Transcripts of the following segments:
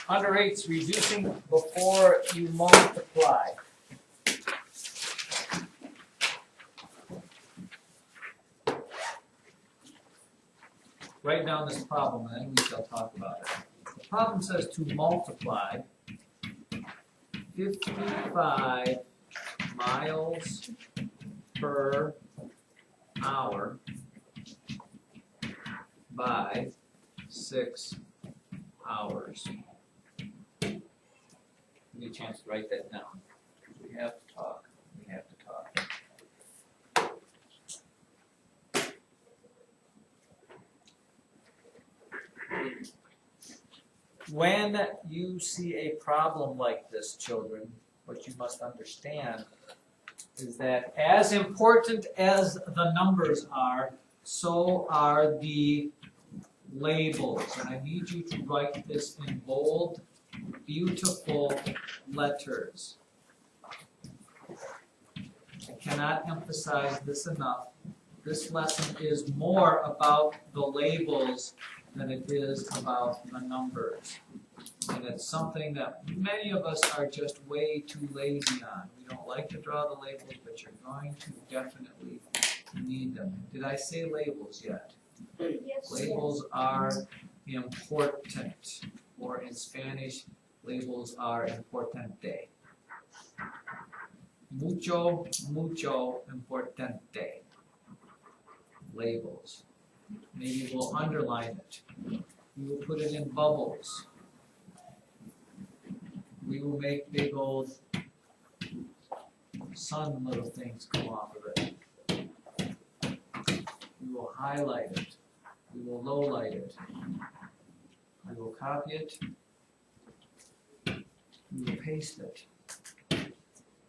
Under 8's reducing before you multiply. Write down this problem and then we shall talk about it. The problem says to multiply 55 miles per hour by 6 hours. Give me a chance to write that down. We have to talk. We have to talk. When you see a problem like this, children, what you must understand is that as important as the numbers are, so are the labels. And I need you to write this in bold, beautiful letters. I cannot emphasize this enough. This lesson is more about the labels than it is about the numbers. And it's something that many of us are just way too lazy on. We don't like to draw the labels, but you're going to definitely need them. Did I say labels yet? Yes. Labels are important, or in Spanish, labels are importante. Mucho, mucho importante. Labels. Maybe we'll underline it. We will put it in bubbles. We will make big old sun little things come off of it. We will highlight it. We will lowlight it. We will copy it. We will paste it.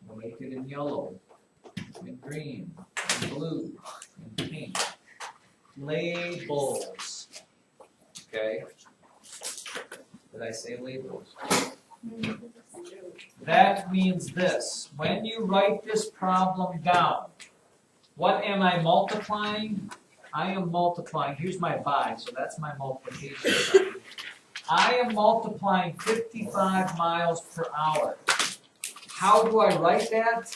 We'll make it in yellow, in green, in blue, in pink. Labels. Okay? Did I say labels? That means this. When you write this problem down, what am I multiplying? I am multiplying. Here's my by, so that's my multiplication sign. I am multiplying 55 miles per hour. How do I write that?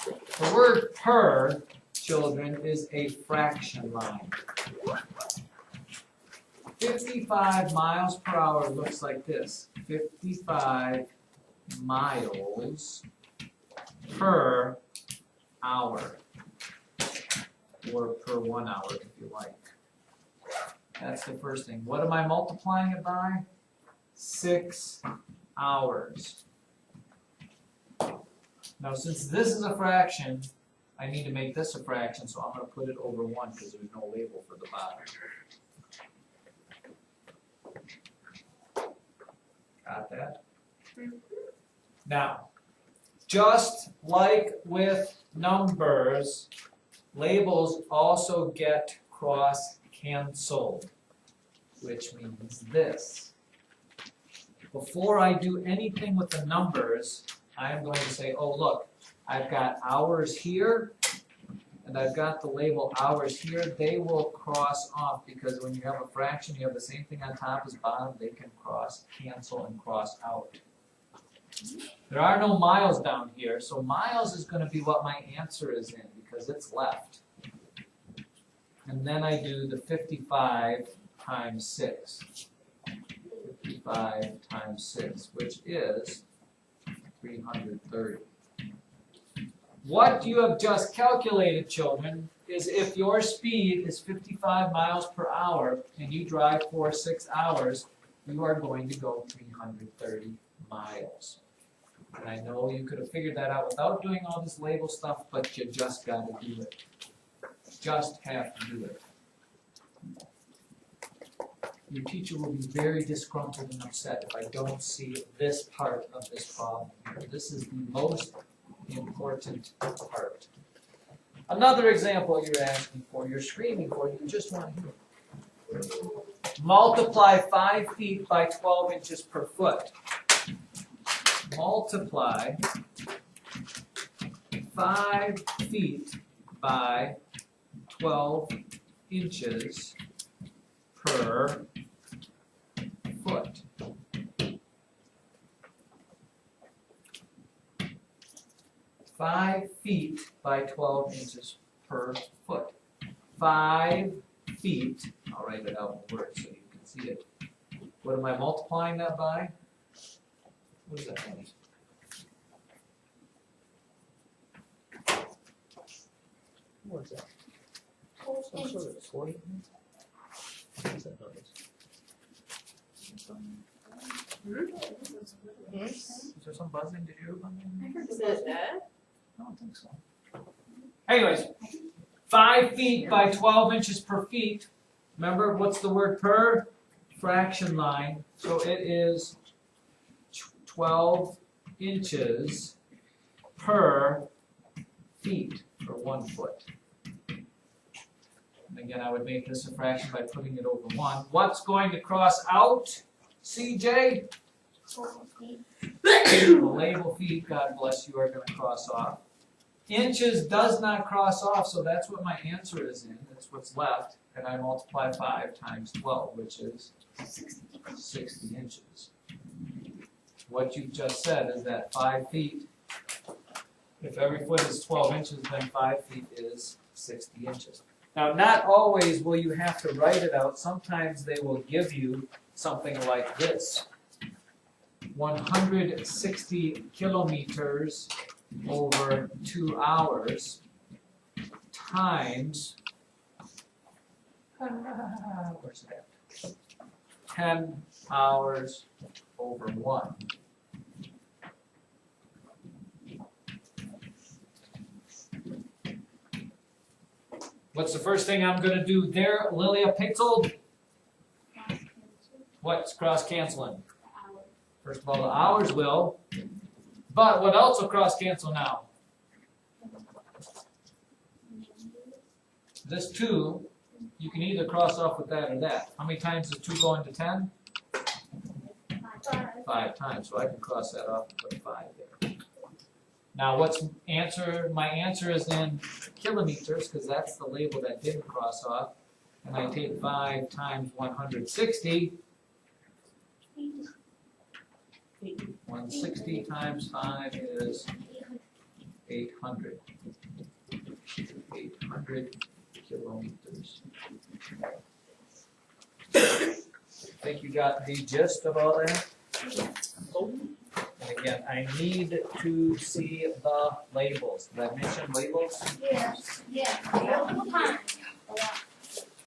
The word per, children, is a fraction line. 55 miles per hour looks like this. 55 miles per hour. Or per 1 hour, if you like. That's the first thing. What am I multiplying it by? 6 hours. Now, since this is a fraction, I need to make this a fraction, so I'm going to put it over 1 because there's no label for the bottom. Got that? Now, just like with numbers, labels also get cross-canceled, which means this. Before I do anything with the numbers, I'm going to say, oh look, I've got hours here, and I've got the label hours here. They will cross off because when you have a fraction, you have the same thing on top as bottom. They can cross-cancel and cross out. There are no miles down here, so miles is going to be what my answer is in because it's left. And then I do the 55 times 6. 55 times 6, which is 330. What you have just calculated, children, is if your speed is 55 miles per hour and you drive for 6 hours, you are going to go 330 miles. And I know you could have figured that out without doing all this label stuff, but you just got to do it. Just have to do it. Your teacher will be very disgruntled and upset if I don't see this part of this problem. This is the most important part. Another example you're asking for, you're screaming for, you just want to hear. Multiply 5 feet by 12 inches per foot. multiply 5 feet by 12 inches per foot. Five feet by 12 inches per foot. 5 feet, I'll write it out in words so you can see it. What am I multiplying that by? What does that mean? What is that? Some sort of 40? What is that noise? Is there some buzzing? Did you hear buzzing? Is it that? I don't think so. Anyways, 5 feet by 12 inches per feet. Remember, what's the word per? Fraction line. So it is 12 inches per feet, or 1 foot. And again, I would make this a fraction by putting it over 1. What's going to cross out, CJ? The label feet, God bless you, are going to cross off. Inches does not cross off, so that's what my answer is in. That's what's left. And I multiply 5 times 12, which is 60 inches. What you just said is that 5 feet, if every foot is 12 inches, then 5 feet is 60 inches. Now, not always will you have to write it out. Sometimes they will give you something like this. 160 kilometers over 2 hours times, where's it at? 10 hours over 1. What's the first thing I'm going to do there, Lilia Pixel? What's cross canceling? First of all, the hours will. But what else will cross cancel now? This 2, you can either cross off with that or that. How many times does 2 go into 10? 5 times. So I can cross that off and put 5 there. Now what's answer? My answer is in kilometers, because that's the label that didn't cross off. And I take 5 times 160. 160 times 5 is 800. 800 kilometers. Think you got the gist of all that? And again, I need to see the labels. Did I mention labels? Yes, yes, multiple times. A lot.